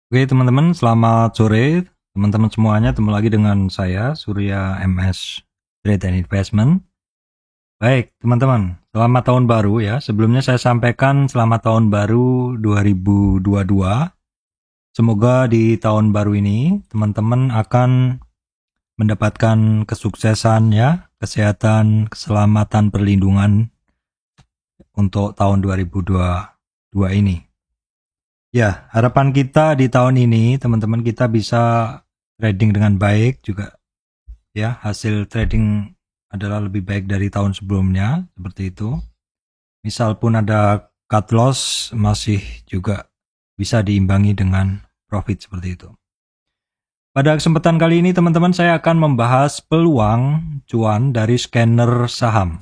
Oke teman-teman, selamat sore teman-teman semuanya. Ketemu lagi dengan saya Surya MS Trade and Investment. Baik teman-teman, selamat tahun baru ya. Sebelumnya saya sampaikan selamat tahun baru 2022. Semoga di tahun baru ini teman-teman akan mendapatkan kesuksesan ya, kesehatan, keselamatan, perlindungan untuk tahun 2022 ini. Ya, harapan kita di tahun ini, teman-teman, kita bisa trading dengan baik juga. Ya, hasil trading adalah lebih baik dari tahun sebelumnya, seperti itu. Misal pun ada cut loss, masih juga bisa diimbangi dengan profit seperti itu. Pada kesempatan kali ini, teman-teman, saya akan membahas peluang cuan dari scanner saham.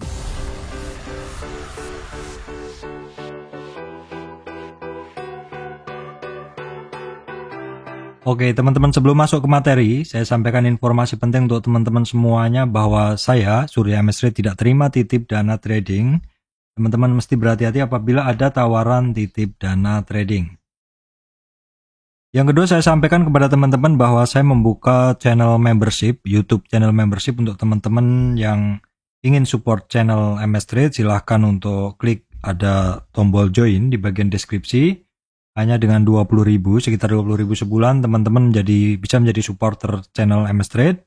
Oke teman-teman, sebelum masuk ke materi, saya sampaikan informasi penting untuk teman-teman semuanya bahwa saya, Surya MS Trade, tidak terima titip dana trading. Teman-teman mesti berhati-hati apabila ada tawaran titip dana trading. Yang kedua, saya sampaikan kepada teman-teman bahwa saya membuka channel membership, YouTube channel membership untuk teman-teman yang ingin support channel MS Trade. Silahkan untuk klik ada tombol join di bagian deskripsi. Hanya dengan 20.000, sekitar 20.000 sebulan, teman-teman bisa menjadi supporter channel MS Trade.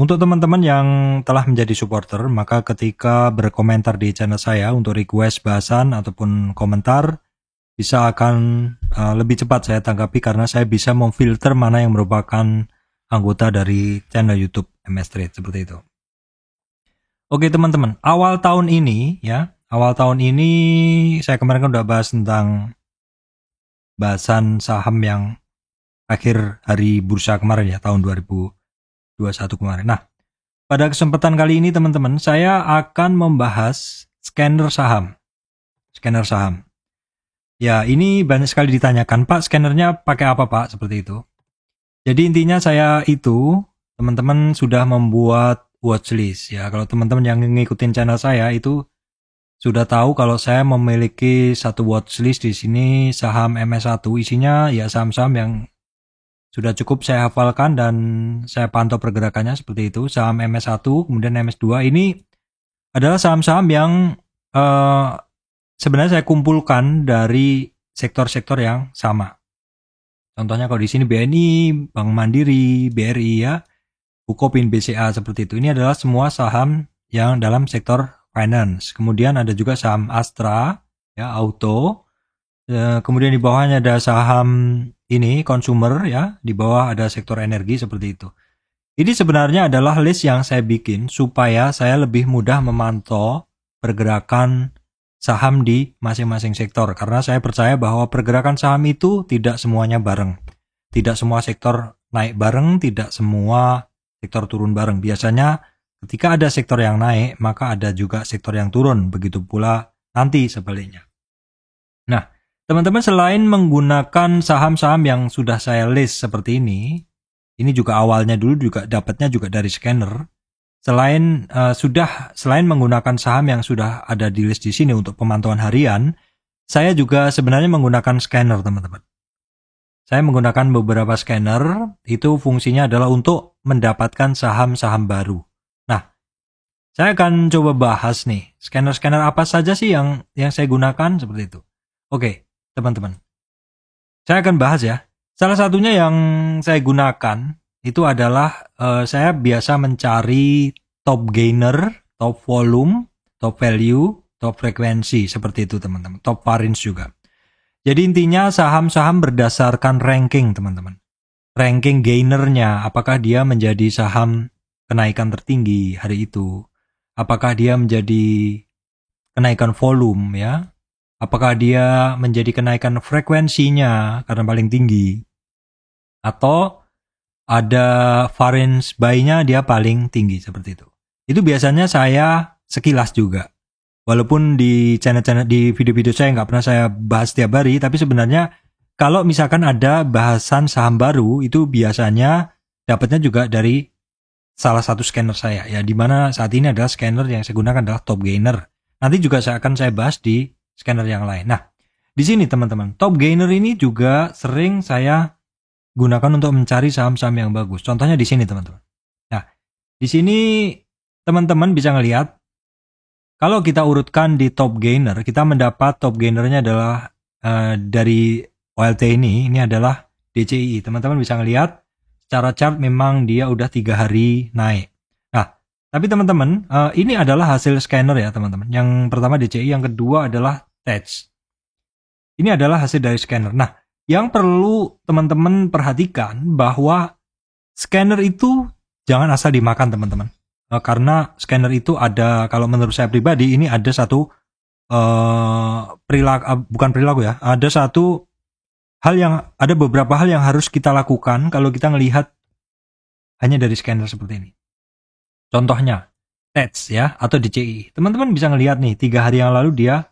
Untuk teman-teman yang telah menjadi supporter, maka ketika berkomentar di channel saya untuk request bahasan ataupun komentar, bisa akan lebih cepat saya tanggapi karena saya bisa memfilter mana yang merupakan anggota dari channel YouTube MS Trade, seperti itu. Oke teman-teman, awal tahun ini saya kemarin kan udah bahas tentang bahasan saham yang akhir hari bursa kemarin ya, tahun 2021 kemarin. Nah, pada kesempatan kali ini teman-teman, saya akan membahas scanner saham. Scanner saham. Ya, ini banyak sekali ditanyakan, Pak, scannernya pakai apa, Pak? Seperti itu. Jadi intinya saya itu, teman-teman sudah membuat watchlist ya. Kalau teman-teman yang ngikutin channel saya itu sudah tahu kalau saya memiliki satu watchlist di sini saham MS1, isinya ya saham-saham yang sudah cukup saya hafalkan dan saya pantau pergerakannya seperti itu. Saham MS1, kemudian MS2 ini adalah saham-saham yang sebenarnya saya kumpulkan dari sektor-sektor yang sama. Contohnya kalau di sini BNI, Bank Mandiri, BRI ya, Bukopin, BCA seperti itu. Ini adalah semua saham yang dalam sektor finance. Kemudian ada juga saham Astra, ya, auto. Kemudian di bawahnya ada saham ini consumer ya, di bawah ada sektor energi seperti itu. Ini sebenarnya adalah list yang saya bikin supaya saya lebih mudah memantau pergerakan saham di masing-masing sektor karena saya percaya bahwa pergerakan saham itu tidak semuanya bareng. Tidak semua sektor naik bareng, tidak semua sektor turun bareng. Biasanya ketika ada sektor yang naik, maka ada juga sektor yang turun. Begitu pula nanti sebaliknya. Nah, teman-teman selain menggunakan saham-saham yang sudah saya list seperti ini juga awalnya dulu juga dapatnya juga dari scanner. Selain menggunakan saham yang sudah ada di list di sini untuk pemantauan harian, saya juga sebenarnya menggunakan scanner, teman-teman. Saya menggunakan beberapa scanner, itu fungsinya adalah untuk mendapatkan saham-saham baru. Nah, saya akan coba bahas nih, scanner-scanner apa saja sih yang saya gunakan seperti itu. Oke, teman-teman. Saya akan bahas ya. Salah satunya yang saya gunakan itu adalah saya biasa mencari top gainer, top volume, top value, top frekuensi seperti itu teman-teman. Top variance juga. Jadi intinya saham-saham berdasarkan ranking teman-teman. Ranking gainernya, apakah dia menjadi saham kenaikan tertinggi hari itu? Apakah dia menjadi kenaikan volume ya? Apakah dia menjadi kenaikan frekuensinya karena paling tinggi? Atau ada variance buy-nya dia paling tinggi seperti itu. Itu biasanya saya sekilas juga. Walaupun di channel-channel di video-video saya nggak pernah saya bahas tiap hari, tapi sebenarnya kalau misalkan ada bahasan saham baru itu biasanya dapatnya juga dari salah satu scanner saya ya, di mana saat ini adalah scanner yang saya gunakan adalah top gainer. Nanti juga saya bahas di scanner yang lain. Nah, di sini teman-teman, top gainer ini juga sering saya gunakan untuk mencari saham-saham yang bagus. Contohnya di sini teman-teman. Nah, di sini teman-teman bisa ngelihat kalau kita urutkan di top gainer, kita mendapat top gainernya adalah dari OLT ini adalah DCI. Teman-teman bisa ngelihat secara chart memang dia udah 3 hari naik. Nah, tapi teman-teman, ini adalah hasil scanner ya teman-teman. Yang pertama DCI, yang kedua adalah TEDS. Ini adalah hasil dari scanner. Nah, yang perlu teman-teman perhatikan bahwa scanner itu jangan asal dimakan teman-teman. Karena scanner itu ada, kalau menurut saya pribadi, ini ada satu bukan perilaku ya, ada beberapa hal yang harus kita lakukan kalau kita melihat hanya dari scanner seperti ini. Contohnya TEDS ya, atau DCI. Teman-teman bisa ngelihat nih, 3 hari yang lalu dia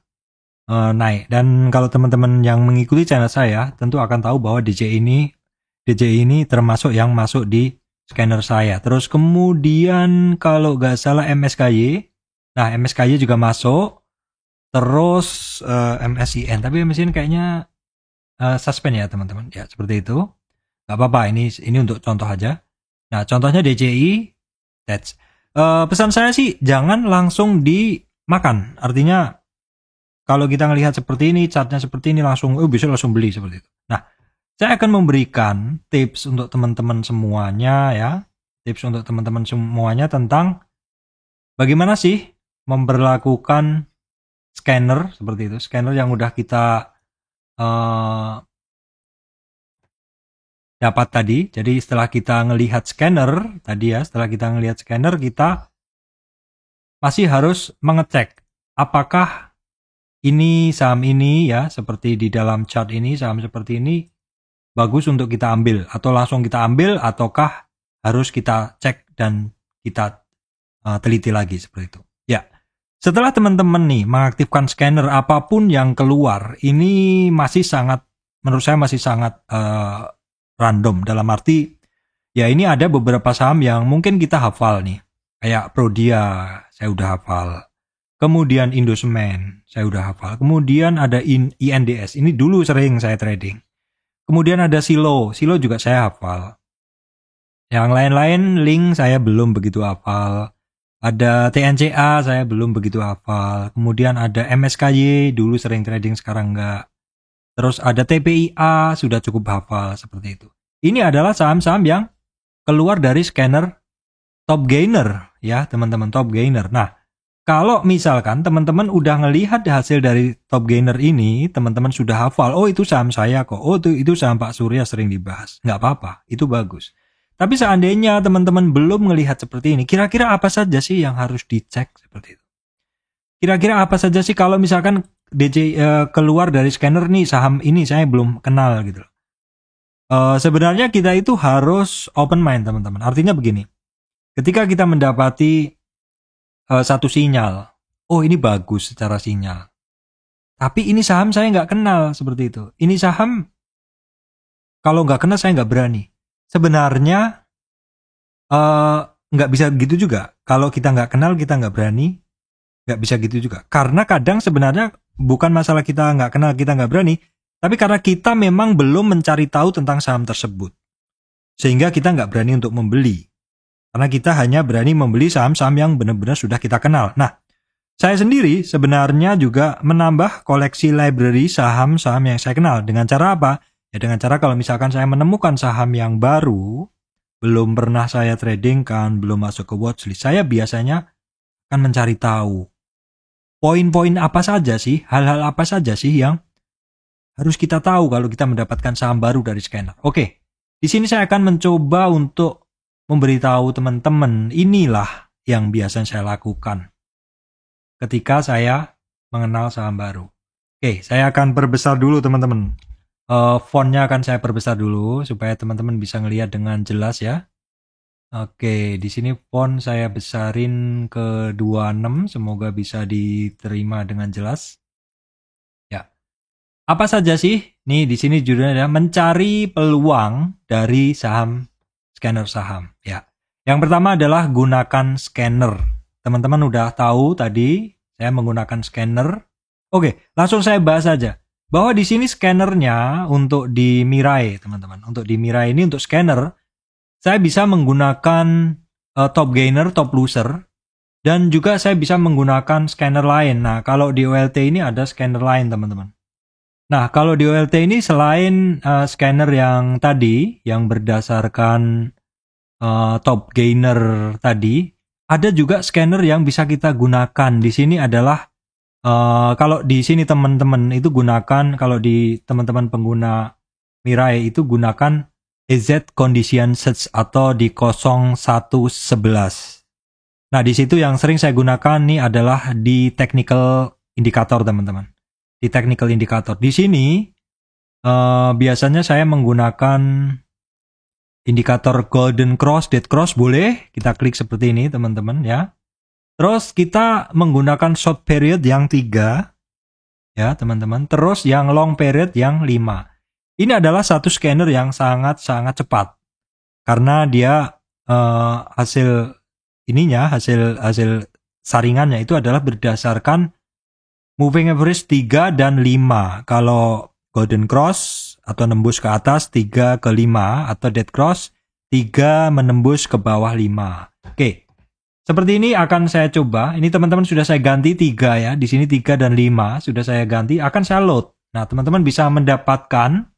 naik. Dan kalau teman-teman yang mengikuti channel saya tentu akan tahu bahwa DCI ini termasuk yang masuk di scanner saya. Terus kemudian kalau nggak salah MSKY, nah MSKY juga masuk. Terus MSIN, tapi MSIN kayaknya suspend ya teman-teman. Ya seperti itu. Nggak apa-apa, ini untuk contoh aja. Nah contohnya DCI, TEDS. Pesan saya sih jangan langsung dimakan. Artinya kalau kita ngelihat seperti ini, chartnya seperti ini, bisa langsung beli seperti itu. Nah, saya akan memberikan tips untuk teman-teman semuanya ya. Tips untuk teman-teman semuanya tentang bagaimana sih memperlakukan scanner seperti itu. Scanner yang udah kita dapat tadi. Jadi setelah kita ngelihat scanner tadi ya, kita masih harus mengecek apakah ini saham ini ya, seperti di dalam chart ini, saham seperti ini bagus untuk kita ambil, atau langsung kita ambil, ataukah harus kita cek dan kita teliti lagi seperti itu. Ya, setelah teman-teman nih mengaktifkan scanner, apapun yang keluar ini menurut saya masih sangat random, dalam arti ya ini ada beberapa saham yang mungkin kita hafal nih, kayak Prodia saya udah hafal, kemudian Indosemen saya udah hafal, kemudian ada INDS, ini dulu sering saya trading. Kemudian ada Silo juga saya hafal. Yang lain-lain link saya belum begitu hafal. Ada TNCA saya belum begitu hafal. Kemudian ada MSKY, dulu sering trading sekarang enggak. Terus ada TPIA, sudah cukup hafal seperti itu. Ini adalah saham-saham yang keluar dari scanner top gainer ya teman-teman, top gainer. Nah, kalau misalkan teman-teman udah ngelihat hasil dari top gainer ini, teman-teman sudah hafal, oh itu saham saya kok, oh itu saham Pak Surya sering dibahas. Nggak apa-apa, itu bagus. Tapi seandainya teman-teman belum melihat seperti ini, kira-kira apa saja sih yang harus dicek seperti itu? Kira-kira apa saja sih kalau misalkan keluar dari scanner nih, saham ini saya belum kenal gitu loh. Sebenarnya kita itu harus open mind teman-teman. Artinya begini, ketika kita mendapati satu sinyal, oh ini bagus secara sinyal, tapi ini saham saya nggak kenal seperti itu. Ini saham kalau nggak kenal saya nggak berani. Sebenarnya nggak bisa gitu juga. Kalau kita nggak kenal kita nggak berani, nggak bisa gitu juga. Karena kadang sebenarnya bukan masalah kita nggak kenal kita nggak berani, tapi karena kita memang belum mencari tahu tentang saham tersebut, sehingga kita nggak berani untuk membeli. Karena kita hanya berani membeli saham-saham yang benar-benar sudah kita kenal. Nah, saya sendiri sebenarnya juga menambah koleksi library saham-saham yang saya kenal. Dengan cara apa? Ya dengan cara kalau misalkan saya menemukan saham yang baru, belum pernah saya trading kan, belum masuk ke watchlist, saya biasanya akan mencari tahu poin-poin apa saja sih, hal-hal apa saja sih yang harus kita tahu kalau kita mendapatkan saham baru dari scanner. Oke, di sini saya akan mencoba untuk memberitahu teman-teman, inilah yang biasa saya lakukan ketika saya mengenal saham baru. Oke, saya akan perbesar dulu teman-teman. Fontnya akan saya perbesar dulu supaya teman-teman bisa ngelihat dengan jelas ya. Oke, di sini font saya besarin ke 26, semoga bisa diterima dengan jelas. Ya. Apa saja sih? Nih di sini judulnya adalah mencari peluang dari saham scanner saham ya. Yang pertama adalah gunakan scanner. Teman-teman udah tahu tadi saya menggunakan scanner. Oke, langsung saya bahas aja. bahwa di sini scannernya untuk di Mirai, teman-teman. Untuk di Mirai ini untuk scanner, saya bisa menggunakan top gainer, top loser, dan juga saya bisa menggunakan scanner lain. Nah, kalau di OLT ini ada scanner lain, teman-teman. Nah, kalau di OLT ini selain scanner yang tadi, yang berdasarkan top gainer tadi, ada juga scanner yang bisa kita gunakan. Di sini adalah kalau di sini teman-teman itu gunakan, kalau di teman-teman pengguna Mirai itu gunakan EZ Condition Search atau di 0111. Nah, di situ yang sering saya gunakan nih adalah di technical indicator, teman-teman. Di technical indicator. Di sini biasanya saya menggunakan indikator golden cross, dead cross, boleh kita klik seperti ini, teman-teman ya. Terus kita menggunakan short period yang 3 ya, teman-teman. Terus yang long period yang 5. Ini adalah satu scanner yang sangat-sangat cepat. Karena dia hasil saringannya itu adalah berdasarkan moving average 3 dan 5. Kalau golden cross atau nembus ke atas 3 ke 5, atau dead cross 3 menembus ke bawah 5. Oke. Seperti ini akan saya coba. Ini teman-teman sudah saya ganti 3 ya. Di sini 3 dan 5 sudah saya ganti, akan saya load. Nah, teman-teman bisa mendapatkan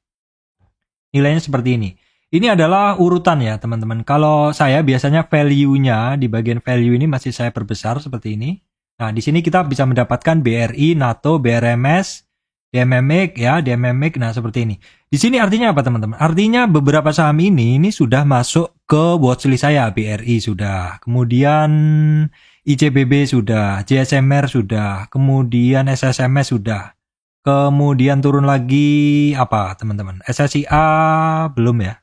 nilainya seperti ini. Ini adalah urutan ya, teman-teman. Kalau saya biasanya value-nya di bagian value ini masih saya perbesar seperti ini. Nah, di sini kita bisa mendapatkan BRI, NATO, BRMS, DMMX ya, DMMX. Nah, seperti ini. Di sini artinya apa, teman-teman? Artinya beberapa saham ini sudah masuk ke watchlist saya. BRI sudah, kemudian ICBB sudah, JSMR sudah, kemudian SSMS sudah. Kemudian turun lagi apa, teman-teman? SSIA belum ya.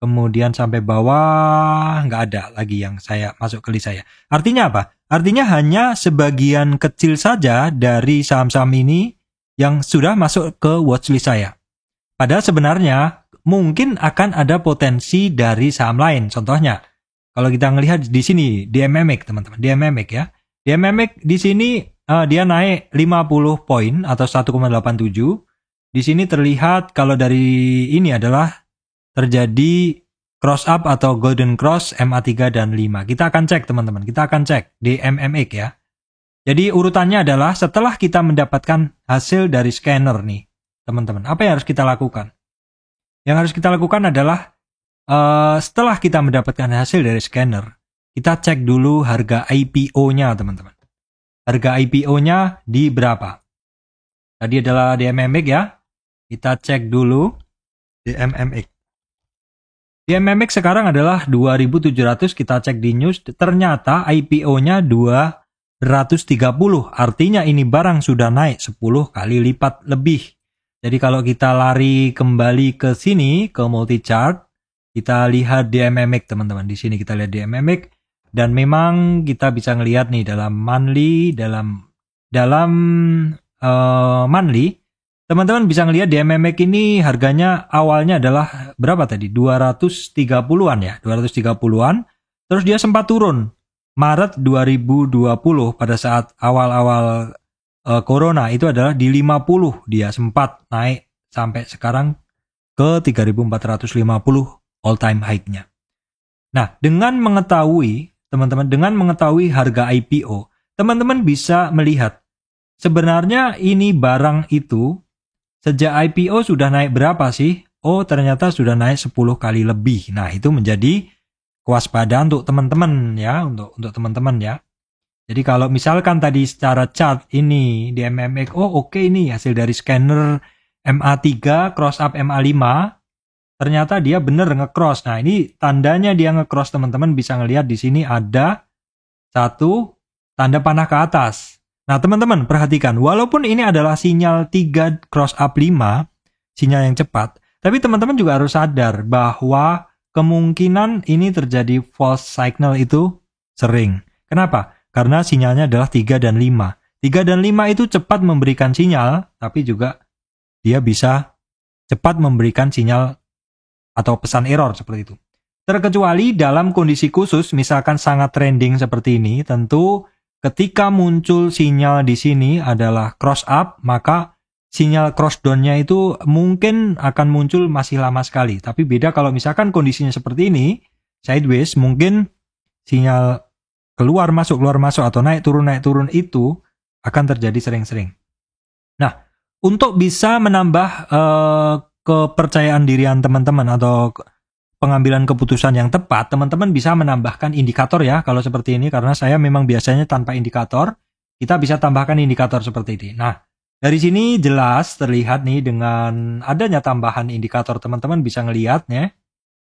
Kemudian sampai bawah nggak ada lagi yang saya masuk ke list saya. Artinya apa? Artinya hanya sebagian kecil saja dari saham-saham ini yang sudah masuk ke watchlist saya. Padahal sebenarnya mungkin akan ada potensi dari saham lain. Contohnya, kalau kita melihat di sini DMMX, teman-teman, DMMX ya. DMMX di sini dia naik 50 poin atau 1,87. Di sini terlihat kalau dari ini adalah terjadi cross up atau golden cross MA3 dan 5. Kita akan cek, teman-teman. Kita akan cek DMMX ya. Jadi urutannya adalah setelah kita mendapatkan hasil dari scanner nih, teman-teman. Apa yang harus kita lakukan? Yang harus kita lakukan adalah setelah kita mendapatkan hasil dari scanner, kita cek dulu harga IPO-nya, teman-teman. Harga IPO-nya di berapa? Tadi adalah DMMX ya. Kita cek dulu DMMX. DMMX sekarang adalah 2.700, kita cek di news, ternyata IPO-nya 230, artinya ini barang sudah naik 10 kali lipat lebih. Jadi kalau kita lari kembali ke sini, ke multi chart, kita lihat DMMX, teman-teman. Di sini kita lihat DMMX, dan memang kita bisa ngelihat nih dalam monthly, dalam monthly, teman-teman bisa ngelihat DMMX ini harganya awalnya adalah berapa tadi? 230-an ya, 230-an. Terus dia sempat turun Maret 2020 pada saat awal-awal Corona, itu adalah di 50. Dia sempat naik sampai sekarang ke 3.450 all time high-nya. Nah, dengan mengetahui, teman-teman, dengan mengetahui harga IPO, teman-teman bisa melihat sebenarnya ini barang itu sejak IPO sudah naik berapa sih? Oh, ternyata sudah naik 10 kali lebih. Nah, itu menjadi kewaspadaan untuk teman-teman ya, untuk teman-teman ya. Jadi kalau misalkan tadi secara chart ini di DMMX, oh oke, ini hasil dari scanner MA3 cross up MA5, ternyata dia benar nge-cross. Nah, ini tandanya dia nge-cross, teman-teman bisa ngelihat di sini ada satu tanda panah ke atas. Nah, teman-teman perhatikan, walaupun ini adalah sinyal 3 cross up 5, sinyal yang cepat, tapi teman-teman juga harus sadar bahwa kemungkinan ini terjadi false signal itu sering. Kenapa? Karena sinyalnya adalah 3 dan 5. 3 dan 5 itu cepat memberikan sinyal, tapi juga dia bisa cepat memberikan sinyal atau pesan error seperti itu. Terkecuali dalam kondisi khusus, misalkan sangat trending seperti ini, tentu ketika muncul sinyal di sini adalah cross up, maka sinyal crossdown-nya itu mungkin akan muncul masih lama sekali. Tapi beda kalau misalkan kondisinya seperti ini, sideways, mungkin sinyal keluar masuk atau naik turun itu akan terjadi sering-sering. Nah, untuk bisa menambah kepercayaan dirian teman-teman atau pengambilan keputusan yang tepat, teman-teman bisa menambahkan indikator ya kalau seperti ini, karena saya memang biasanya tanpa indikator, kita bisa tambahkan indikator seperti ini. Nah, dari sini jelas terlihat nih dengan adanya tambahan indikator, teman-teman bisa ngelihat ya.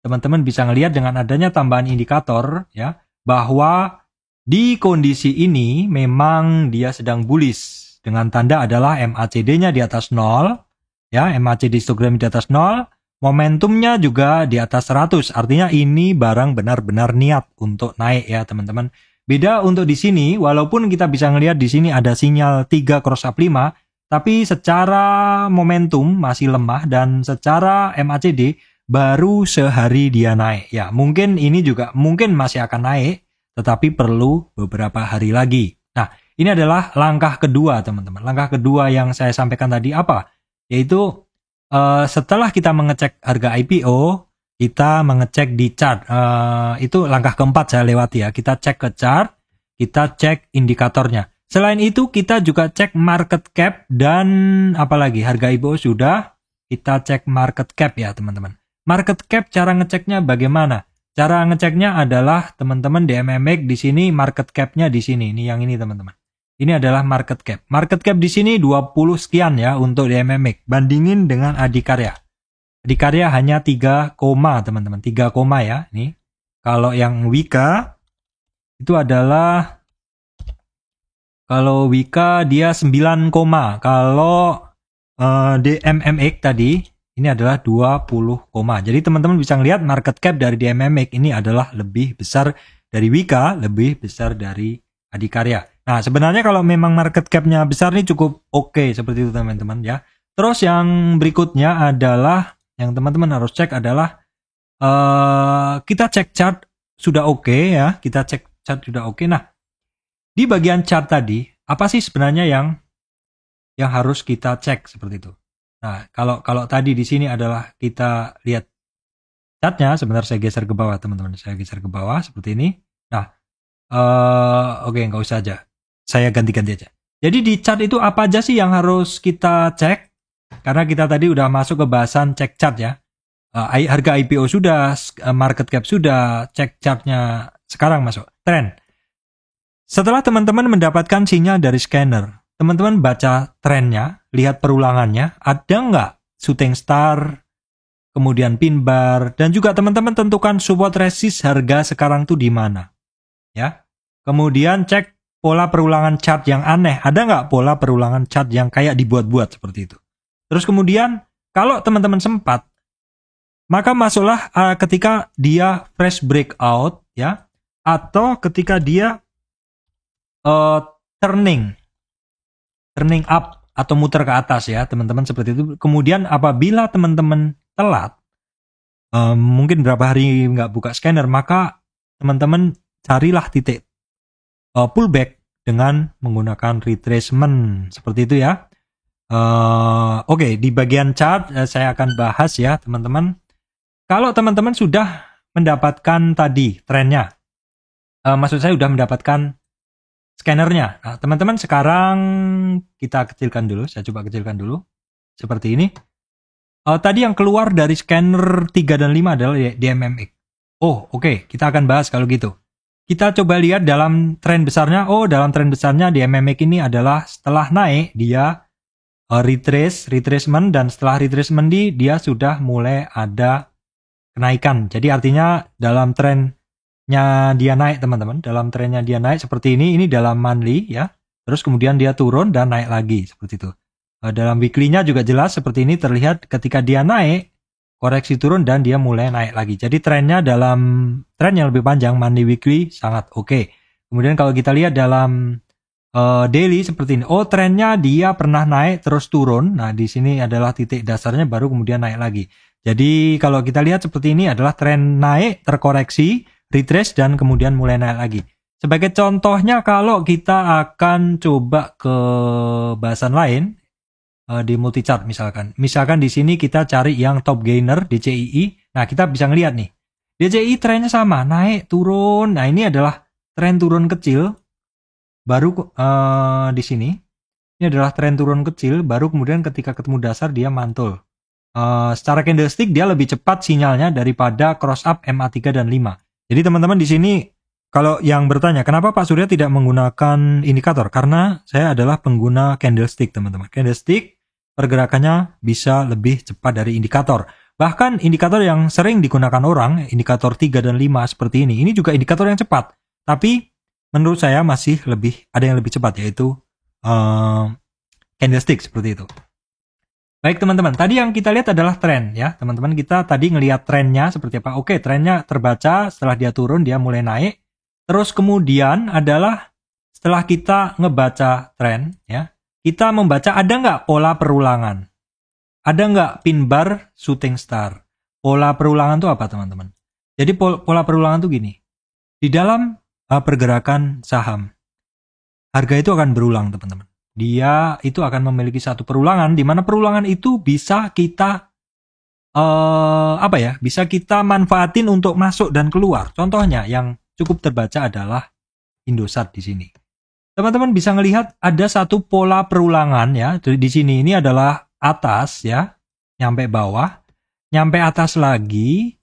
Teman-teman bisa ngelihat dengan adanya tambahan indikator ya, bahwa di kondisi ini memang dia sedang bullish. Dengan tanda adalah MACD-nya di atas 0, ya, MACD histogram di atas 0, momentumnya juga di atas 100. Artinya ini barang benar-benar niat untuk naik ya, teman-teman. Beda untuk di sini, walaupun kita bisa ngelihat di sini ada sinyal 3 cross up 5, tapi secara momentum masih lemah dan secara MACD baru sehari dia naik. Ya, mungkin ini juga mungkin masih akan naik, tetapi perlu beberapa hari lagi. Nah, ini adalah langkah kedua, teman-teman. Langkah kedua yang saya sampaikan tadi apa? Yaitu setelah kita mengecek harga IPO, kita mengecek di chart. Itu langkah keempat saya lewati ya. Kita cek ke chart, kita cek indikatornya. Selain itu, kita juga cek market cap dan apalagi harga IPO sudah, kita cek market cap ya, teman-teman. Market cap cara ngeceknya bagaimana? Cara ngeceknya adalah teman-teman di MMX di sini market cap-nya di sini. Ini yang ini teman-teman. Ini adalah market cap. Market cap di sini 20 sekian ya untuk di MMX. Bandingin dengan Adikarya. Adikarya hanya 3, teman-teman. 3, ya. Ini. Kalau yang Wika itu adalah kalau Wika dia 9, kalau di MMX tadi ini adalah 20, jadi teman-teman bisa ngelihat market cap dari DMMX ini adalah lebih besar dari Wika, lebih besar dari Adikarya. Nah, sebenarnya kalau memang market cap-nya besar nih cukup oke seperti itu teman-teman ya. Terus yang berikutnya adalah yang teman-teman harus cek adalah kita cek chart sudah oke ya, kita cek chart sudah oke. Nah, di bagian chart tadi apa sih sebenarnya yang harus kita cek seperti itu? Nah, kalau tadi di sini adalah kita lihat chartnya, sebentar saya geser ke bawah teman-teman, saya geser ke bawah seperti ini. Nah, oke, nggak usah aja, saya ganti-ganti aja. Jadi di chart itu apa aja sih yang harus kita cek? Karena kita tadi udah masuk ke bahasan cek chart ya. Harga IPO sudah, market cap sudah, cek chartnya sekarang masuk trend. Setelah teman-teman mendapatkan sinyal dari scanner, teman-teman baca trennya, lihat perulangannya, ada nggak shooting star, kemudian pin bar, dan juga teman-teman tentukan support resist harga sekarang tuh di mana. Ya. Kemudian cek pola perulangan chart yang aneh, ada nggak pola perulangan chart yang kayak dibuat-buat seperti itu. Terus kemudian, kalau teman-teman sempat, maka masuklah ketika dia fresh breakout, ya, atau ketika dia turning up atau muter ke atas ya teman-teman seperti itu. Kemudian apabila teman-teman telat mungkin berapa hari nggak buka scanner, maka teman-teman carilah titik pullback dengan menggunakan retracement seperti itu ya. Oke, di bagian chart saya akan bahas ya teman-teman. Kalau teman-teman sudah mendapatkan tadi trennya, maksud saya sudah mendapatkan scannernya. Nah, teman-teman sekarang kita kecilkan dulu. Saya coba kecilkan dulu. Seperti ini. Tadi yang keluar dari scanner 3 dan 5 adalah DMMX. Oh, oke. Kita akan bahas kalau gitu. Kita coba lihat dalam tren besarnya. Oh, dalam tren besarnya DMMX ini adalah setelah naik, dia retracement. Dan setelah retracement dia sudah mulai ada kenaikan. Jadi artinya dalam tren dia naik teman-teman, dalam trennya dia naik seperti ini dalam monthly ya, terus kemudian dia turun dan naik lagi seperti itu. Dalam weekly-nya juga jelas seperti ini, terlihat ketika dia naik, koreksi turun dan dia mulai naik lagi. Jadi trennya dalam tren yang lebih panjang, monthly weekly sangat oke. Kemudian kalau kita lihat dalam daily seperti ini, oh trennya dia pernah naik terus turun, nah di sini adalah titik dasarnya baru kemudian naik lagi. Jadi kalau kita lihat seperti ini adalah tren naik terkoreksi, retrace dan kemudian mulai naik lagi. Sebagai contohnya kalau kita akan coba ke bahasan lain, di multichart misalkan. Misalkan di sini kita cari yang top gainer DCII. Nah, kita bisa ngelihat nih. DCII trennya sama, naik, turun. Nah, ini adalah tren turun kecil. Baru di sini. Ini adalah tren turun kecil, baru kemudian ketika ketemu dasar dia mantul. Secara candlestick dia lebih cepat sinyalnya daripada cross up MA3 dan 5. Jadi teman-teman di sini kalau yang bertanya kenapa Pak Surya tidak menggunakan indikator? Karena saya adalah pengguna candlestick, teman-teman. Candlestick pergerakannya bisa lebih cepat dari indikator. Bahkan indikator yang sering digunakan orang, indikator 3 dan 5 seperti ini juga indikator yang cepat. Tapi menurut saya masih ada yang lebih cepat, yaitu candlestick seperti itu. Baik teman-teman, tadi yang kita lihat adalah tren ya. Teman-teman, kita tadi ngelihat trennya seperti apa. Oke, trennya terbaca, setelah dia turun dia mulai naik. Terus kemudian adalah setelah kita ngebaca tren ya, kita membaca ada nggak pola perulangan. Ada nggak pin bar shooting star. Pola perulangan itu apa teman-teman? Jadi pola perulangan itu gini. Di dalam pergerakan saham, harga itu akan berulang teman-teman. Dia itu akan memiliki satu perulangan, di mana perulangan itu bisa kita bisa kita manfaatin untuk masuk dan keluar. Contohnya yang cukup terbaca adalah Indosat di sini. Teman-teman bisa melihat ada satu pola perulangan ya. Di sini ini adalah atas ya, nyampe bawah, nyampe atas lagi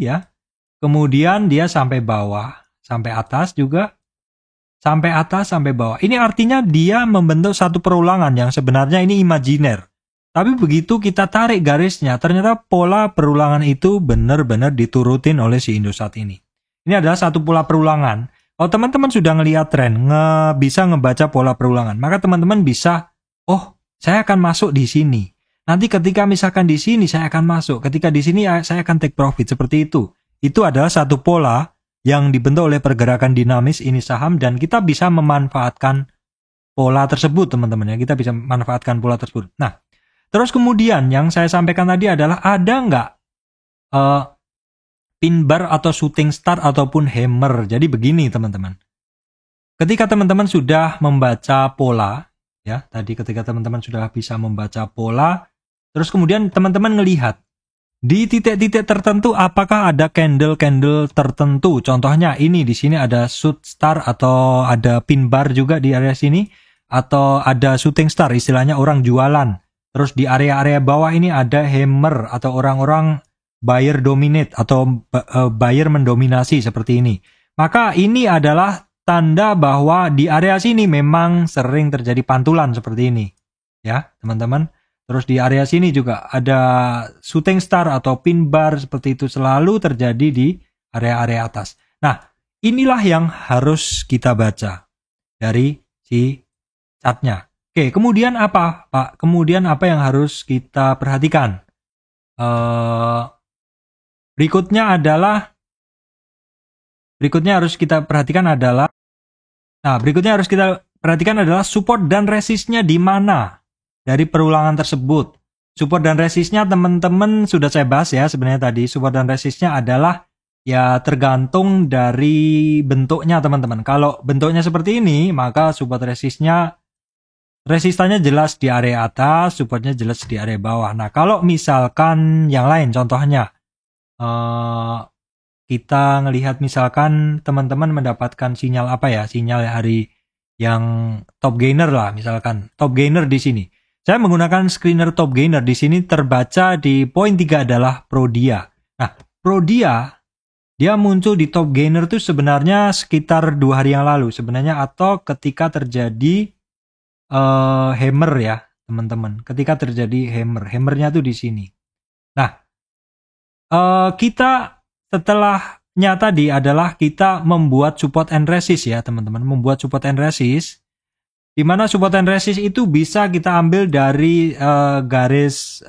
ya. Kemudian dia sampai bawah, sampai atas juga. Sampai atas, sampai bawah. Ini artinya dia membentuk satu perulangan yang sebenarnya ini imajiner. Tapi begitu kita tarik garisnya, ternyata pola perulangan itu benar-benar diturutin oleh si Indosat ini. Ini adalah satu pola perulangan. Kalau teman-teman sudah ngelihat tren, bisa ngebaca pola perulangan, maka teman-teman bisa, saya akan masuk di sini. Nanti ketika misalkan di sini saya akan masuk, ketika di sini saya akan take profit, seperti itu. Itu adalah satu pola yang dibentuk oleh pergerakan dinamis ini saham, dan kita bisa memanfaatkan pola tersebut teman-teman ya, kita bisa memanfaatkan pola tersebut. Nah, terus kemudian yang saya sampaikan tadi adalah ada nggak pin bar atau shooting star ataupun hammer. Jadi begini teman-teman, ketika teman-teman sudah membaca pola ya, tadi ketika teman-teman sudah bisa membaca pola, terus kemudian teman-teman ngelihat di titik-titik tertentu apakah ada candle-candle tertentu. Contohnya ini di sini ada shoot star atau ada pin bar juga di area sini, atau ada shooting star, istilahnya orang jualan. Terus di area-area bawah ini ada hammer atau orang-orang buyer dominate atau buyer mendominasi seperti ini. Maka ini adalah tanda bahwa di area sini memang sering terjadi pantulan seperti ini. Ya, teman-teman. Terus di area sini juga ada shooting star atau pin bar seperti itu selalu terjadi di area-area atas. Nah, inilah yang harus kita baca dari si chartnya. Oke, kemudian apa, Pak? Kemudian apa yang harus kita perhatikan? Berikutnya harus kita perhatikan adalah support dan resistnya di mana dari perulangan tersebut. Support dan resistnya teman-teman sudah saya bahas ya sebenarnya tadi. Support dan resistnya adalah ya tergantung dari bentuknya teman-teman. Kalau bentuknya seperti ini, maka support resistannya jelas di area atas, supportnya jelas di area bawah. Nah, kalau misalkan yang lain, contohnya kita ngelihat misalkan teman-teman mendapatkan sinyal sinyal hari yang top gainer lah, misalkan top gainer di sini. Saya menggunakan screener top gainer di sini, terbaca di poin 3 adalah Prodia. Nah, Prodia dia muncul di top gainer itu sebenarnya sekitar 2 hari yang lalu sebenarnya, atau ketika terjadi hammer ya, teman-teman. Ketika terjadi hammernya tuh di sini. Nah, kita setelahnya tadi adalah kita membuat support and resist ya, teman-teman. Membuat support and resist, di mana support and resist itu bisa kita ambil dari garis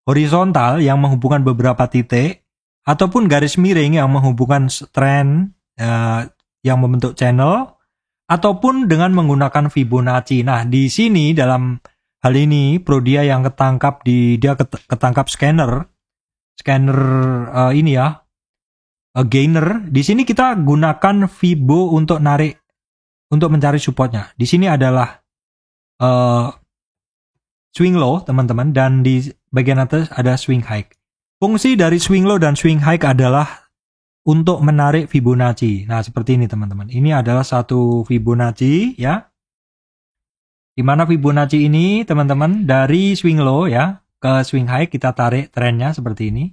horizontal yang menghubungkan beberapa titik, ataupun garis miring yang menghubungkan trend yang membentuk channel, ataupun dengan menggunakan Fibonacci. Nah, di sini dalam hal ini Prodia yang ketangkap ketangkap scanner ini ya, gainer. Di sini kita gunakan Fibo untuk mencari supportnya. Di sini adalah swing low teman-teman, dan di bagian atas ada swing high. Fungsi dari swing low dan swing high adalah untuk menarik Fibonacci. Nah, seperti ini teman-teman. Ini adalah satu Fibonacci ya. Di mana Fibonacci ini teman-teman dari swing low ya ke swing high kita tarik trennya seperti ini.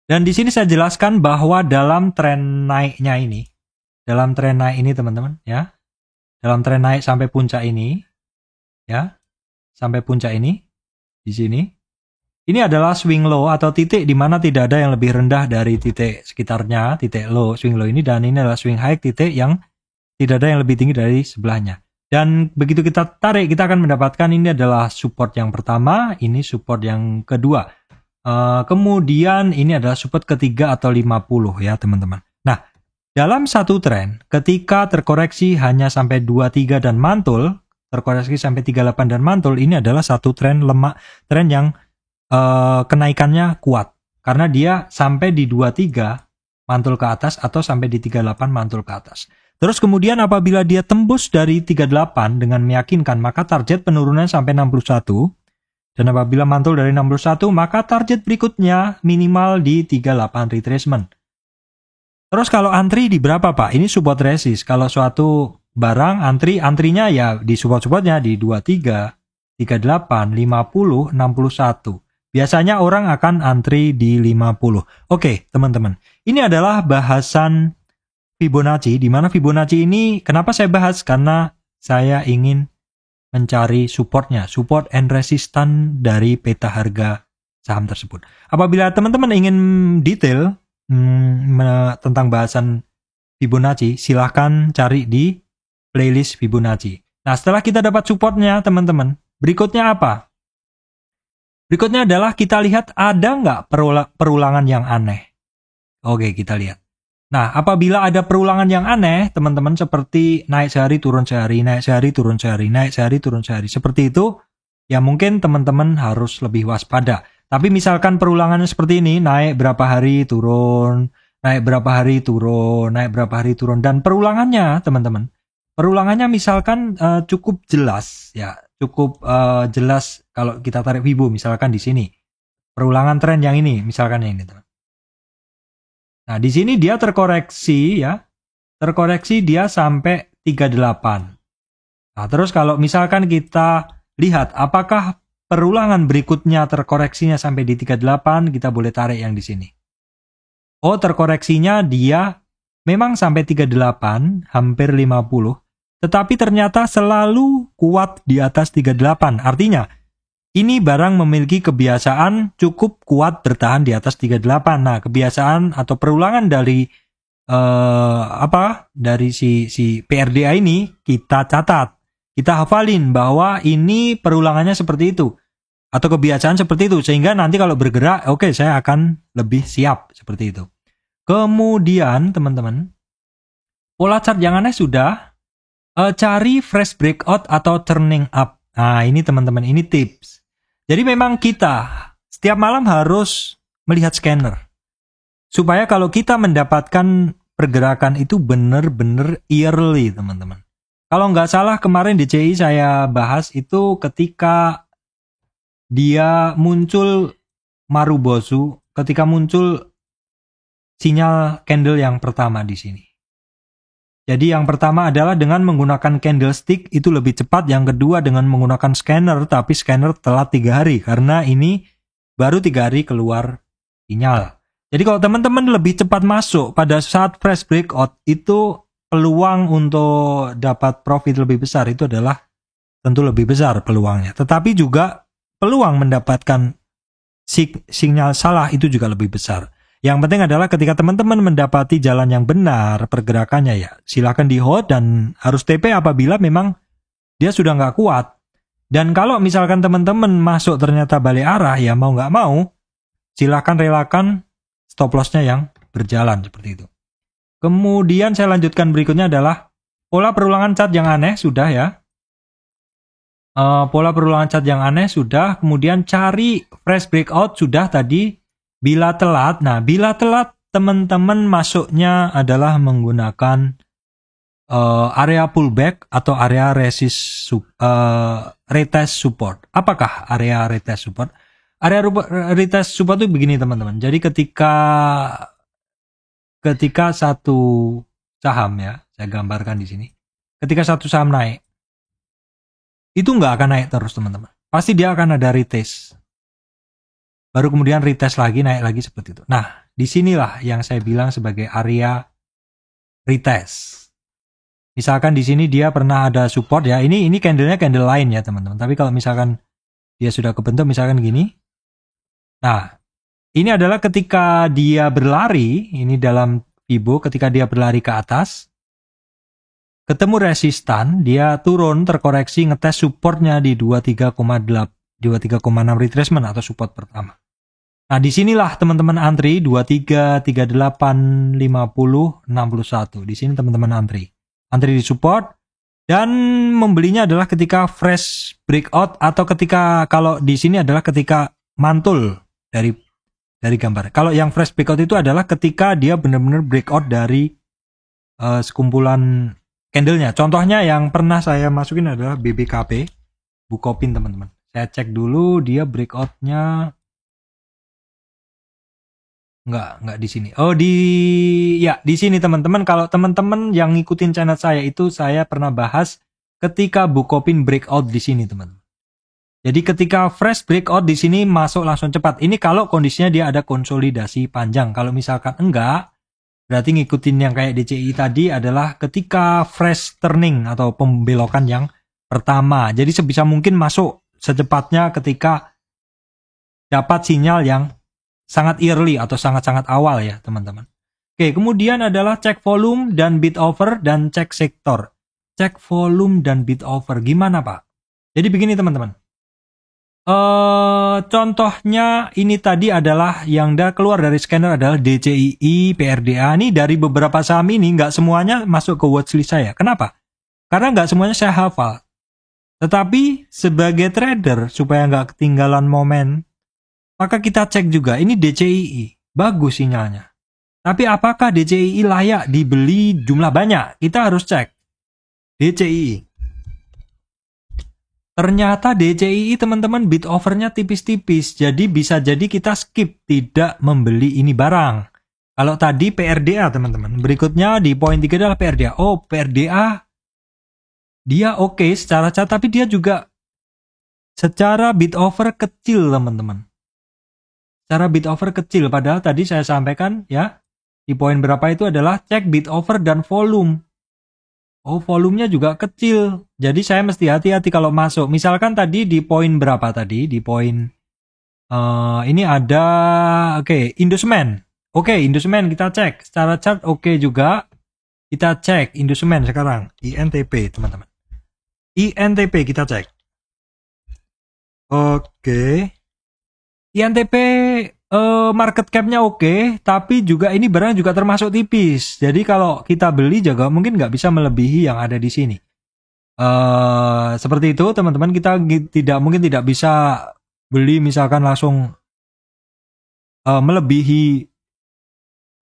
Dan di sini saya jelaskan bahwa dalam tren naiknya ini, teman-teman ya. Dalam tren naik sampai puncak ini ya. Sampai puncak ini di sini. Ini adalah swing low atau titik di mana tidak ada yang lebih rendah dari titik sekitarnya, titik low, swing low ini, dan ini adalah swing high, titik yang tidak ada yang lebih tinggi dari sebelahnya. Dan begitu kita tarik, kita akan mendapatkan ini adalah support yang pertama, ini support yang kedua. Kemudian ini adalah support ketiga atau 50 ya teman-teman. Nah, dalam satu tren, ketika terkoreksi hanya sampai 23 dan mantul, terkoreksi sampai 38 dan mantul, ini adalah satu tren lemah, tren yang kenaikannya kuat karena dia sampai di 23 mantul ke atas atau sampai di 38 mantul ke atas. Terus kemudian apabila dia tembus dari 38 dengan meyakinkan, maka target penurunan sampai 61, dan apabila mantul dari 61 maka target berikutnya minimal di 38 retracement. Terus kalau antri di berapa Pak? Ini support resist. Kalau suatu barang antrinya ya di support-supportnya di 23, 38, 50, 61. Biasanya orang akan antri di 50. Oke, teman-teman. Ini adalah bahasan Fibonacci, di mana Fibonacci ini kenapa saya bahas? Karena saya ingin mencari supportnya, support and resistance dari peta harga saham tersebut. Apabila teman-teman ingin detail tentang bahasan Fibonacci, silahkan cari di playlist Fibonacci. Nah, setelah kita dapat supportnya, teman-teman, berikutnya apa? Berikutnya adalah kita lihat ada nggak perulangan yang aneh. Oke, kita lihat. Nah, apabila ada perulangan yang aneh, teman-teman, seperti naik sehari, turun sehari, naik sehari, turun sehari, naik sehari, turun sehari, seperti itu, ya mungkin teman-teman harus lebih waspada. Tapi misalkan perulangannya seperti ini, naik berapa hari, turun, naik berapa hari, turun, naik berapa hari, turun, dan perulangannya, teman-teman, perulangannya misalkan cukup jelas, ya, cukup jelas kalau kita tarik Fibo, misalkan di sini, perulangan tren yang ini, misalkan yang ini, teman. Nah, di sini dia terkoreksi ya. Terkoreksi dia sampai 38. Nah, terus kalau misalkan kita lihat apakah perulangan berikutnya terkoreksinya sampai di 38, kita boleh tarik yang di sini. Oh, terkoreksinya dia memang sampai 38, hampir 50, tetapi ternyata selalu kuat di atas 38. Artinya, ini barang memiliki kebiasaan cukup kuat bertahan di atas 38. Nah, kebiasaan atau perulangan dari dari si PRDA ini kita catat, kita hafalin bahwa ini perulangannya seperti itu atau kebiasaan seperti itu, sehingga nanti kalau bergerak, oke, saya akan lebih siap seperti itu. Kemudian, teman-teman, pola chart yang aneh sudah, cari fresh breakout atau turning up. Nah, ini teman-teman, ini tips. Jadi memang kita setiap malam harus melihat scanner. Supaya kalau kita mendapatkan pergerakan itu benar-benar yearly, teman-teman. Kalau nggak salah kemarin di CI saya bahas itu ketika dia muncul Marubozu, ketika muncul sinyal candle yang pertama di sini. Jadi yang pertama adalah dengan menggunakan candlestick itu lebih cepat. Yang kedua dengan menggunakan scanner, tapi scanner telat 3 hari. Karena ini baru 3 hari keluar sinyal. Jadi kalau teman-teman lebih cepat masuk pada saat fresh breakout, itu peluang untuk dapat profit lebih besar itu adalah tentu lebih besar peluangnya. Tetapi juga peluang mendapatkan sinyal salah itu juga lebih besar. Yang penting adalah ketika teman-teman mendapati jalan yang benar pergerakannya, ya silahkan di hold dan harus TP apabila memang dia sudah nggak kuat. Dan kalau misalkan teman-teman masuk ternyata balik arah, ya mau nggak mau silahkan relakan stop lossnya yang berjalan seperti itu. Kemudian saya lanjutkan berikutnya adalah pola perulangan chart yang aneh sudah ya. Pola perulangan chart yang aneh sudah. Kemudian cari fresh breakout sudah tadi. Bila telat, nah bila telat teman-teman masuknya adalah menggunakan area pullback atau area retest support. Apakah area retest support? Area retest support itu begini teman-teman. Jadi ketika satu saham ya, saya gambarkan di sini. Ketika satu saham naik, itu nggak akan naik terus teman-teman. Pasti dia akan ada retest. Baru kemudian retest lagi, naik lagi seperti itu. Nah, disinilah yang saya bilang sebagai area retest. Misalkan di sini dia pernah ada support ya. Ini candle-nya candle lain ya teman-teman. Tapi kalau misalkan dia sudah kebentuk misalkan gini. Nah, ini adalah ketika dia berlari, ini dalam Fibo ketika dia berlari ke atas, ketemu resistan, dia turun terkoreksi ngetes supportnya di 23,6 retracement atau support pertama. Nah, disinilah teman-teman antri 23, 38, 50, 61. Di sini teman-teman antri di support, dan membelinya adalah ketika fresh breakout atau ketika, kalau di sini adalah ketika mantul dari gambar. Kalau yang fresh breakout itu adalah ketika dia benar-benar breakout dari sekumpulan candlenya. Contohnya yang pernah saya masukin adalah BBKP, Bukopin teman-teman. Saya cek dulu dia breakoutnya. Enggak di sini. Oh, di sini teman-teman. Kalau teman-teman yang ngikutin channel saya itu saya pernah bahas ketika Bukopin breakout di sini, teman-teman. Jadi ketika fresh breakout di sini masuk langsung cepat. Ini kalau kondisinya dia ada konsolidasi panjang. Kalau misalkan enggak, berarti ngikutin yang kayak DCI tadi adalah ketika fresh turning atau pembelokan yang pertama. Jadi sebisa mungkin masuk secepatnya ketika dapat sinyal yang sangat early atau sangat-sangat awal ya teman-teman. Oke, kemudian adalah cek volume dan bid offer dan cek sektor. Cek volume dan bid offer gimana Pak? Jadi begini teman-teman. Contohnya ini tadi adalah yang keluar dari scanner adalah DCII, PRDA. Ini dari beberapa saham ini nggak semuanya masuk ke watchlist saya. Kenapa? Karena nggak semuanya saya hafal. Tetapi sebagai trader supaya nggak ketinggalan momen, maka kita cek juga, ini DCII, bagus sinyalnya. Tapi apakah DCII layak dibeli jumlah banyak? Kita harus cek. DCII. Ternyata DCII teman-teman bid offernya tipis-tipis, jadi bisa jadi kita skip, tidak membeli ini barang. Kalau tadi PRDA teman-teman, berikutnya di poin 3 adalah PRDA. Oh, PRDA, dia oke secara chart, tapi dia juga secara bid offer kecil teman-teman. Cara bid offer kecil, padahal tadi saya sampaikan ya, di poin berapa itu adalah cek bid offer dan volume. Oh, volumenya juga kecil. Jadi saya mesti hati-hati kalau masuk. Misalkan tadi di poin berapa tadi? Di poin ini ada Indosmen. Indosmen kita cek. Secara chart juga. Kita cek Indosmen sekarang. INTP teman-teman. INTP kita cek. INTP market cap-nya oke, tapi juga ini barang juga termasuk tipis. Jadi kalau kita beli juga mungkin nggak bisa melebihi yang ada di sini. Seperti itu teman-teman, kita tidak bisa beli misalkan langsung melebihi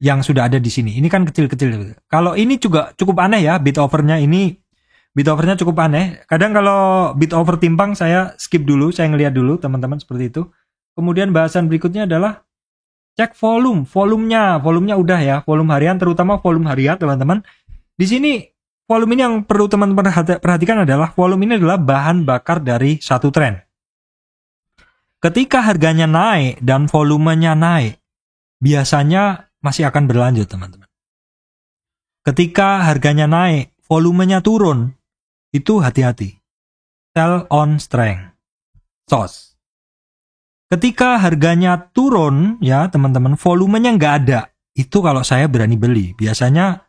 yang sudah ada di sini. Ini kan kecil-kecil. Kalau ini juga cukup aneh ya, bid offer-nya ini. Bid offer-nya cukup aneh. Kadang kalau bid offer timpang saya skip dulu, saya ngelihat dulu teman-teman seperti itu. Kemudian bahasan berikutnya adalah cek volume. Volumenya udah ya, volume harian, terutama volume harian teman-teman. Di sini volume ini yang perlu teman-teman perhatikan adalah volume ini adalah bahan bakar dari satu tren. Ketika harganya naik dan volumenya naik, biasanya masih akan berlanjut teman-teman. Ketika harganya naik, volumenya turun, itu hati-hati. Sell on strength. SOS. Ketika harganya turun, ya teman-teman, volumenya nggak ada. Itu kalau saya berani beli. Biasanya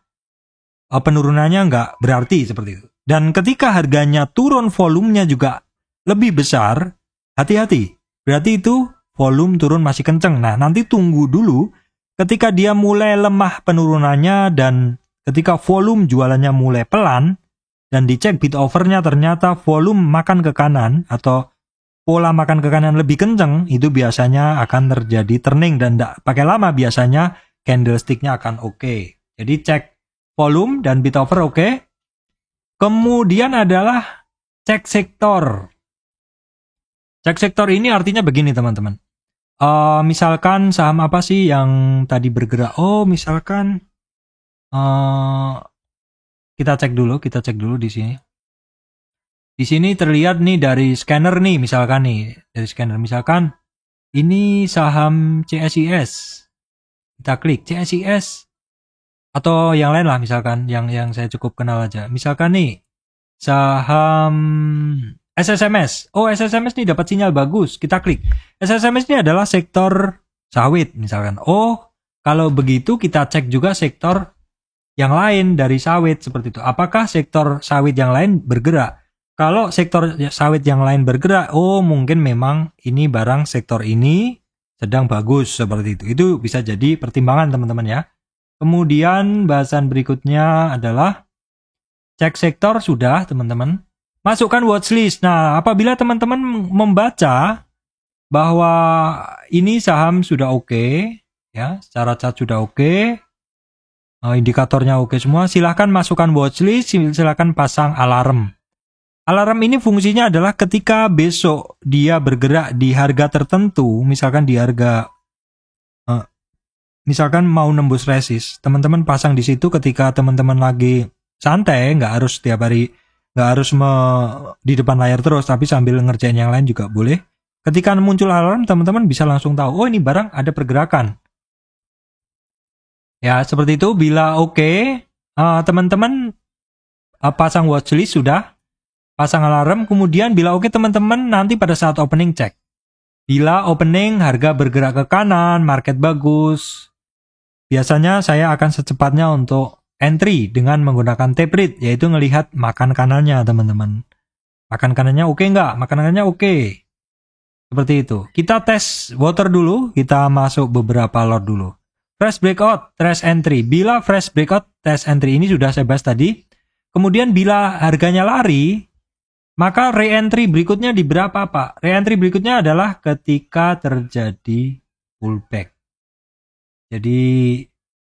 penurunannya nggak berarti seperti itu. Dan ketika harganya turun, volumenya juga lebih besar, hati-hati. Berarti itu volume turun masih kenceng. Nah, nanti tunggu dulu ketika dia mulai lemah penurunannya dan ketika volume jualannya mulai pelan, dan dicek bid offernya ternyata volume makan ke kanan atau pola makan ke kanan lebih kenceng, itu biasanya akan terjadi turning dan tidak pakai lama, biasanya candlestick-nya akan oke. Jadi cek volume dan bid offer oke. Kemudian adalah cek sektor. Cek sektor ini artinya begini teman-teman. Misalkan saham apa sih yang tadi bergerak? Oh, misalkan kita cek dulu di sini. Di sini terlihat nih dari scanner nih, misalkan ini saham CSIS. Kita klik CSIS atau yang lain lah, misalkan yang saya cukup kenal aja. Misalkan nih saham SSMS. Oh, SSMS nih dapat sinyal bagus. Kita klik. SSMS ini adalah sektor sawit misalkan. Oh, kalau begitu kita cek juga sektor yang lain dari sawit seperti itu. Apakah sektor sawit yang lain bergerak? Kalau sektor sawit yang lain bergerak, oh mungkin memang ini barang sektor ini sedang bagus seperti itu. Itu bisa jadi pertimbangan teman-teman ya. Kemudian bahasan berikutnya adalah cek sektor sudah teman-teman. Masukkan watchlist. Nah, apabila teman-teman membaca bahwa ini saham sudah oke, ya, secara chart sudah oke, indikatornya oke semua, silahkan masukkan watchlist, silahkan pasang alarm. Alarm ini fungsinya adalah ketika besok dia bergerak di harga tertentu, misalkan di harga, misalkan mau nembus resist, teman-teman pasang di situ ketika teman-teman lagi santai, nggak harus setiap hari, nggak harus di depan layar terus, tapi sambil ngerjain yang lain juga boleh. Ketika muncul alarm, teman-teman bisa langsung tahu, oh ini barang ada pergerakan. Ya, seperti itu. Bila oke, teman-teman pasang watchlist sudah, pasang alarm, kemudian bila oke teman-teman nanti pada saat opening cek. Bila opening harga bergerak ke kanan, market bagus, biasanya saya akan secepatnya untuk entry dengan menggunakan tape read, yaitu ngelihat makan kanannya teman-teman. Makan kanannya oke nggak? Makan kanannya oke. Seperti itu. Kita tes water dulu, kita masuk beberapa lot dulu. Fresh breakout, trash entry. Bila fresh breakout, trash entry ini sudah saya bahas tadi. Kemudian bila harganya lari, maka re-entry berikutnya di berapa Pak? Re-entry berikutnya adalah ketika terjadi pullback. Jadi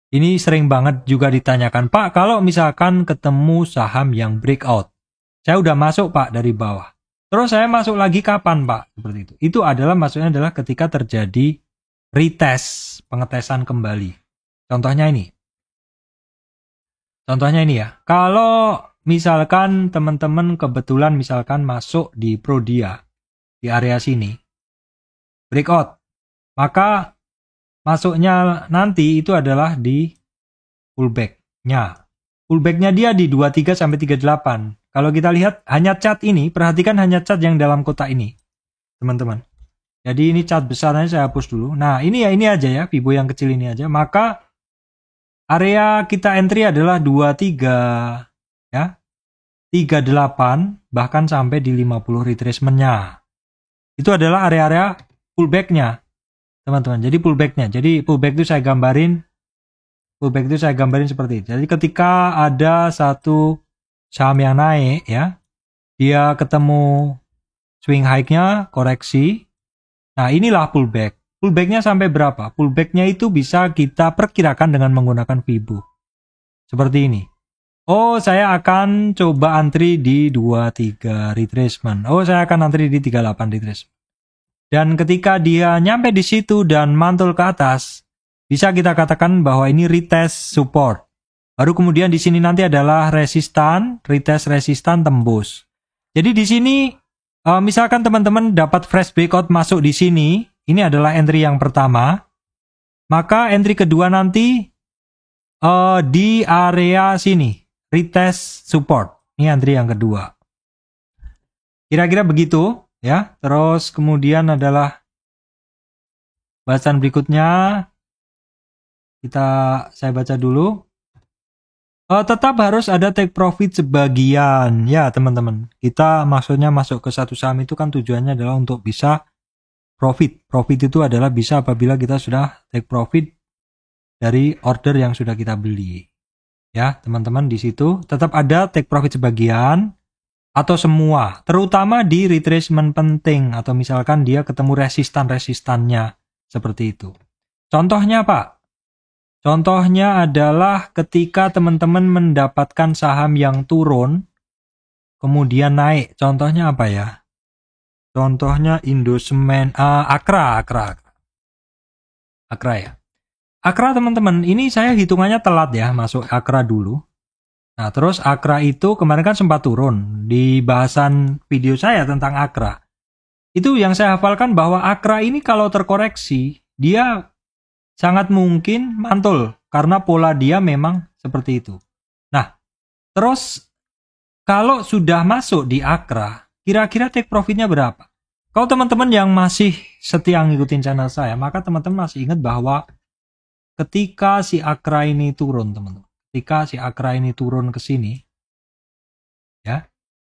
ini sering banget juga ditanyakan, Pak, kalau misalkan ketemu saham yang breakout, saya udah masuk Pak dari bawah. Terus saya masuk lagi kapan Pak? Seperti itu. Itu adalah maksudnya adalah ketika terjadi retest, pengetesan kembali. Contohnya ini ya. Kalau misalkan teman-teman kebetulan misalkan masuk di Prodia, di area sini, breakout, maka masuknya nanti itu adalah di pullback-nya. Pullback-nya dia di 23 sampai 38. Kalau kita lihat hanya chart ini, perhatikan hanya chart yang dalam kotak ini, teman-teman. Jadi ini chart besarnya saya hapus dulu. Nah, ini aja ya, Fibo yang kecil ini aja. Maka area kita entry adalah 23 ya. 38 bahkan sampai di 50 retracement-nya. Itu adalah area-area pullback-nya, teman-teman. Jadi pullback-nya. Jadi pullback itu saya gambarin seperti itu. Jadi ketika ada satu saham yang naik ya, dia ketemu swing high-nya, koreksi. Nah, inilah pullback. Pullback-nya sampai berapa? Pullback-nya itu bisa kita perkirakan dengan menggunakan Fibo. Seperti ini. Oh, saya akan coba antri di 23 retracement. Oh, saya akan antri di 38 retracement. Dan ketika dia nyampe di situ dan mantul ke atas, bisa kita katakan bahwa ini retest support. Baru kemudian di sini nanti adalah resistan, retest resistan, tembus. Jadi di sini misalkan teman-teman dapat fresh breakout masuk di sini, ini adalah entry yang pertama. Maka entry kedua nanti di area sini, retest support. Ini entry yang kedua. Kira-kira begitu ya. Terus kemudian adalah bahasan berikutnya. Saya baca dulu. Tetap harus ada take profit sebagian ya teman-teman. Kita maksudnya masuk ke satu saham itu kan tujuannya adalah untuk bisa profit. Profit itu adalah bisa apabila kita sudah take profit dari order yang sudah kita beli. Ya teman-teman, di situ tetap ada take profit sebagian atau semua. Terutama di retracement penting atau misalkan dia ketemu resistan-resistannya seperti itu. Contohnya Pak. Contohnya adalah ketika teman-teman mendapatkan saham yang turun, kemudian naik. Contohnya apa ya? Contohnya Indosemen, Akra ya. Akra teman-teman, ini saya hitungannya telat ya masuk Akra dulu. Nah terus Akra itu kemarin kan sempat turun di bahasan video saya tentang Akra. Itu yang saya hafalkan bahwa Akra ini kalau terkoreksi, dia sangat mungkin mantul karena pola dia memang seperti itu. Nah, terus kalau sudah masuk di Akra, kira-kira take profitnya berapa? Kalau teman-teman yang masih setia ngikutin channel saya, maka teman-teman masih ingat bahwa ketika si Akra ini turun, teman-teman. Ketika si Akra ini turun ke sini, ya,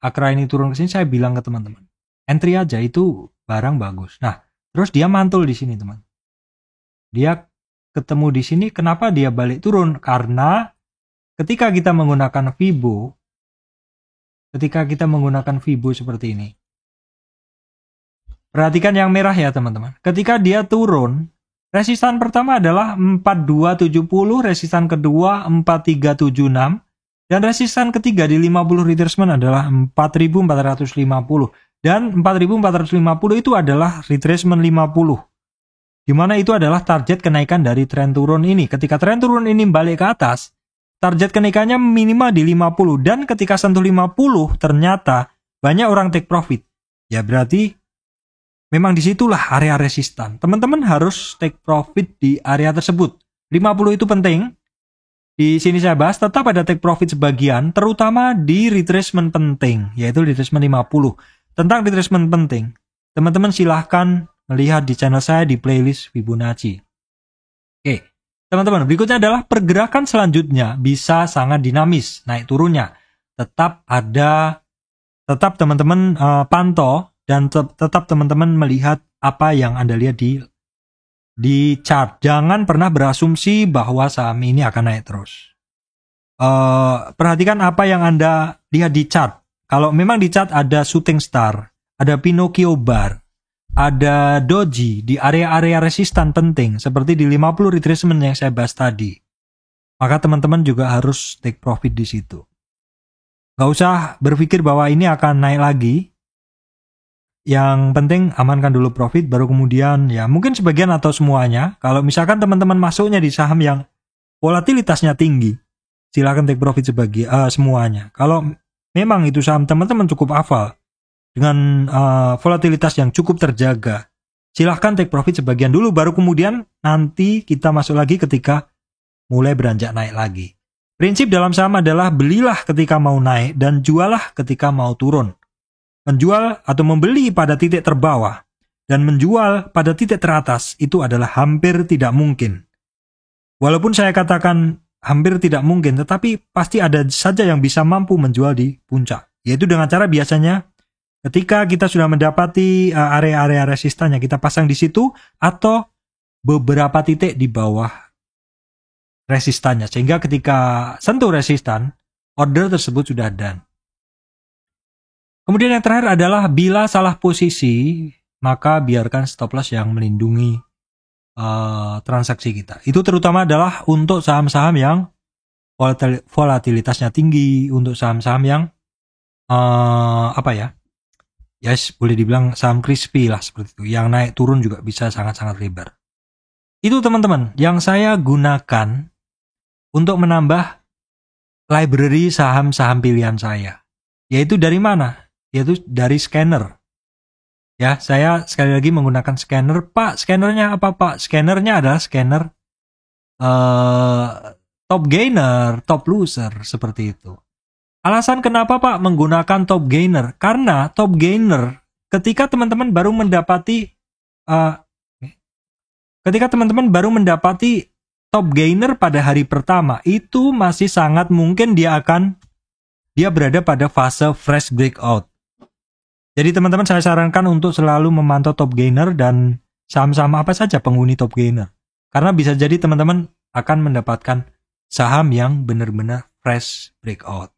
Akra ini turun ke sini, saya bilang ke teman-teman, entry aja itu barang bagus. Nah, terus dia mantul di sini, teman. Dia ketemu di sini, kenapa dia balik turun? Karena ketika kita menggunakan Fibo seperti ini, perhatikan yang merah ya teman-teman. Ketika dia turun, resistan pertama adalah 4270, resistan kedua 4376, dan resistan ketiga di 50 retracement adalah 4450. Dan 4450 itu adalah retracement 50. Dimana itu adalah target kenaikan dari tren turun ini. Ketika tren turun ini balik ke atas, target kenaikannya minimal di 50. Dan ketika sentuh 50, ternyata banyak orang take profit. Ya berarti memang disitulah area resistan. Teman-teman harus take profit di area tersebut. 50 itu penting. Di sini saya bahas tetap ada take profit sebagian, terutama di retracement penting, yaitu retracement 50. Tentang retracement penting, teman-teman silahkan melihat di channel saya di playlist Fibonacci. Oke, teman-teman, berikutnya adalah pergerakan selanjutnya bisa sangat dinamis, naik turunnya. Tetap teman-teman pantau dan tetap teman-teman melihat apa yang Anda lihat di chart. Jangan pernah berasumsi bahwa saham ini akan naik terus. Perhatikan apa yang Anda lihat di chart. Kalau memang di chart ada shooting star, ada Pinocchio bar, ada doji di area-area resistan penting seperti di 50 retracement yang saya bahas tadi, maka teman-teman juga harus take profit di situ. Gak usah berpikir bahwa ini akan naik lagi. Yang penting amankan dulu profit, baru kemudian ya mungkin sebagian atau semuanya. Kalau misalkan teman-teman masuknya di saham yang volatilitasnya tinggi, silakan take profit semuanya. Kalau memang itu saham teman-teman cukup hafal dengan volatilitas yang cukup terjaga, silahkan take profit sebagian dulu, baru kemudian nanti kita masuk lagi ketika mulai beranjak naik lagi. Prinsip dalam saham adalah belilah ketika mau naik dan jualah ketika mau turun. Menjual atau membeli pada titik terbawah dan menjual pada titik teratas itu adalah hampir tidak mungkin. Walaupun saya katakan hampir tidak mungkin, tetapi pasti ada saja yang bisa mampu menjual di puncak. Yaitu dengan cara biasanya ketika kita sudah mendapati area-area resistannya, kita pasang di situ atau beberapa titik di bawah resistannya. Sehingga ketika sentuh resistan, order tersebut sudah done. Kemudian yang terakhir adalah bila salah posisi, maka biarkan stop loss yang melindungi transaksi kita. Itu terutama adalah untuk saham-saham yang volatilitasnya tinggi, untuk saham-saham yang boleh dibilang saham crispy lah seperti itu. Yang naik turun juga bisa sangat-sangat lebar. Itu teman-teman yang saya gunakan untuk menambah library saham-saham pilihan saya. Yaitu dari mana? Yaitu dari scanner. Ya, saya sekali lagi menggunakan scanner. Pak, scannernya apa Pak? Scannernya adalah scanner top gainer, top loser, seperti itu. Alasan kenapa Pak menggunakan top gainer? Karena top gainer ketika teman-teman baru mendapati top gainer pada hari pertama, itu masih sangat mungkin dia berada pada fase fresh breakout. Jadi teman-teman saya sarankan untuk selalu memantau top gainer dan saham-saham apa saja penghuni top gainer. Karena bisa jadi teman-teman akan mendapatkan saham yang benar-benar fresh breakout.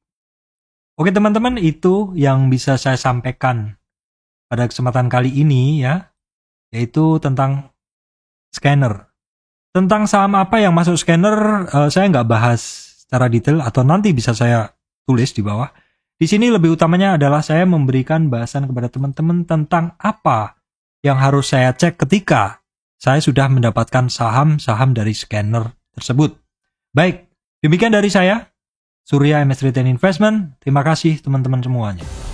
Oke teman-teman, itu yang bisa saya sampaikan pada kesempatan kali ini ya. Yaitu tentang scanner. Tentang saham apa yang masuk scanner saya nggak bahas secara detail atau nanti bisa saya tulis di bawah. Di sini lebih utamanya adalah saya memberikan bahasan kepada teman-teman tentang apa yang harus saya cek ketika saya sudah mendapatkan saham-saham dari scanner tersebut. Baik, demikian dari saya, Surya MS Retail Investment. Terima kasih teman-teman semuanya.